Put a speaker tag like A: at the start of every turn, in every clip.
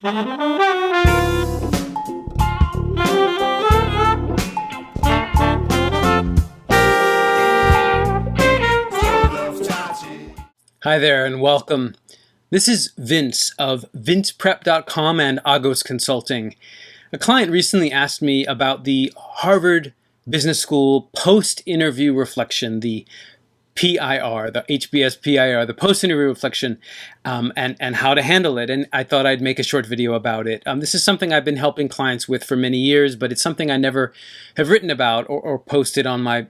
A: Hi there and welcome. This is Vince of vinceprep.com and Agos Consulting. A client recently asked me about the Harvard Business School post-interview reflection, the PIR, the HBS PIR, the post-interview reflection, and how to handle it. And I thought I'd make a short video about it. This is something I've been helping clients with for many years, but it's something I never have written about or posted on my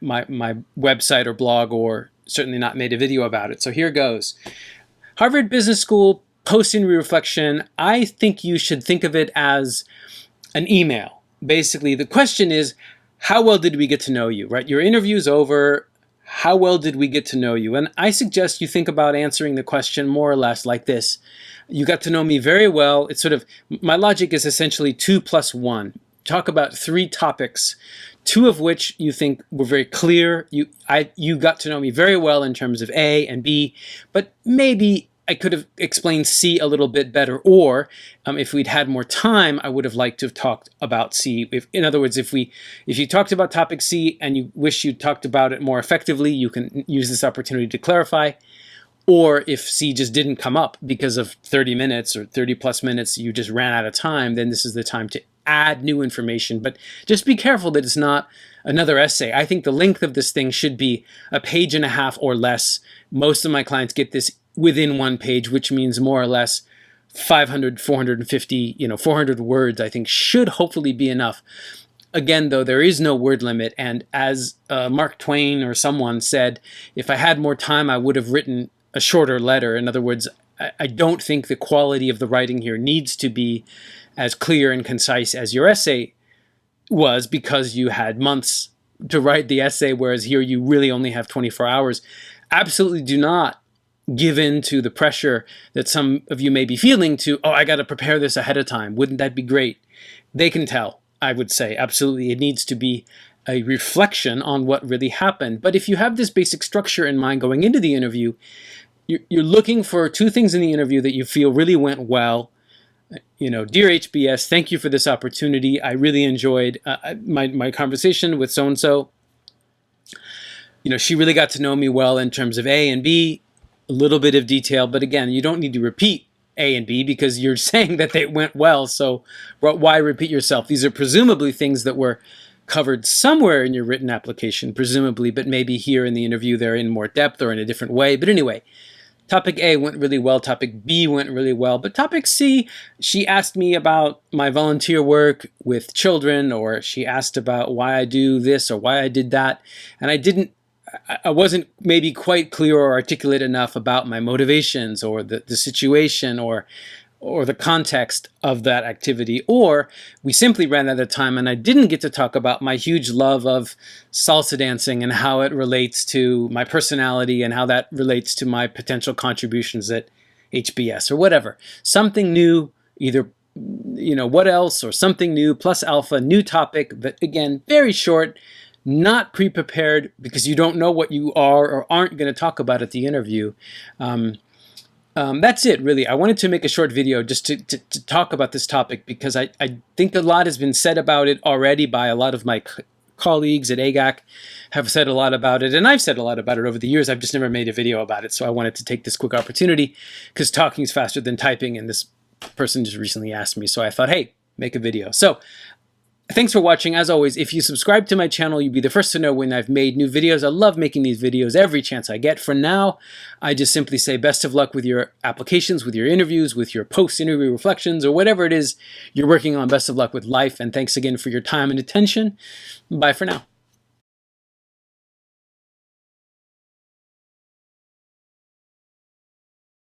A: website or blog, or certainly not made a video about it. So here goes. Harvard Business School post-interview reflection. I think you should think of it as an email. Basically, the question is, how well did we get to know you, right? Your interview's over. How well did we get to know you? And I suggest you think about answering the question more or less like this. You got to know me very well. It's sort of, my logic is essentially 2 + 1. Talk about 3 topics, 2 of which you think were very clear. You got to know me very well in terms of A and B, but maybe I could have explained C a little bit better, or if we'd had more time, I would have liked to have talked about C. In other words, if you talked about topic C and you wish you talked about it more effectively, you can use this opportunity to clarify. Or if C just didn't come up because of 30 minutes or 30+ minutes, you just ran out of time, then this is the time to add new information. But just be careful that it's not another essay. I think the length of this thing should be 1.5 pages or less. Most of my clients get this within 1 page, which means more or less 500, 450, 400 words, I think should hopefully be enough. Again, though, there is no word limit. And as Mark Twain or someone said, if I had more time, I would have written a shorter letter. In other words, I don't think the quality of the writing here needs to be as clear and concise as your essay was, because you had months to write the essay, whereas here you really only have 24 hours. Absolutely do not give in to the pressure that some of you may be feeling to, I got to prepare this ahead of time. Wouldn't that be great? They can tell, I would say. Absolutely. It needs to be a reflection on what really happened. But if you have this basic structure in mind going into the interview, you're looking for 2 things in the interview that you feel really went well. Dear HBS, thank you for this opportunity. I really enjoyed my conversation with so-and-so. She really got to know me well in terms of A and B, a little bit of detail. But again, you don't need to repeat A and B because you're saying that they went well. So why repeat yourself? These are presumably things that were covered somewhere in your written application, presumably, but maybe here in the interview they're in more depth or in a different way. But anyway, topic A went really well. Topic B went really well. But topic C, she asked me about my volunteer work with children, or she asked about why I do this or why I did that. And I wasn't maybe quite clear or articulate enough about my motivations or the situation or the context of that activity, or we simply ran out of time and I didn't get to talk about my huge love of salsa dancing and how it relates to my personality and how that relates to my potential contributions at HBS or whatever. Something new, either what else or something new plus alpha, new topic, but again, very short, not pre-prepared because you don't know what you are or aren't going to talk about at the interview. That's it, really. I wanted to make a short video just to talk about this topic because I think a lot has been said about it already by a lot of my colleagues at AGAC have said a lot about it, and I've said a lot about it over the years. I've just never made a video about it, so I wanted to take this quick opportunity because talking is faster than typing, and this person just recently asked me, so I thought, hey, make a video. So thanks for watching. As always, if you subscribe to my channel, you'll be the first to know when I've made new videos. I love making these videos every chance I get. For now, I just simply say best of luck with your applications, with your interviews, with your post-interview reflections, or whatever it is you're working on. Best of luck with life, and thanks again for your time and attention. Bye for now.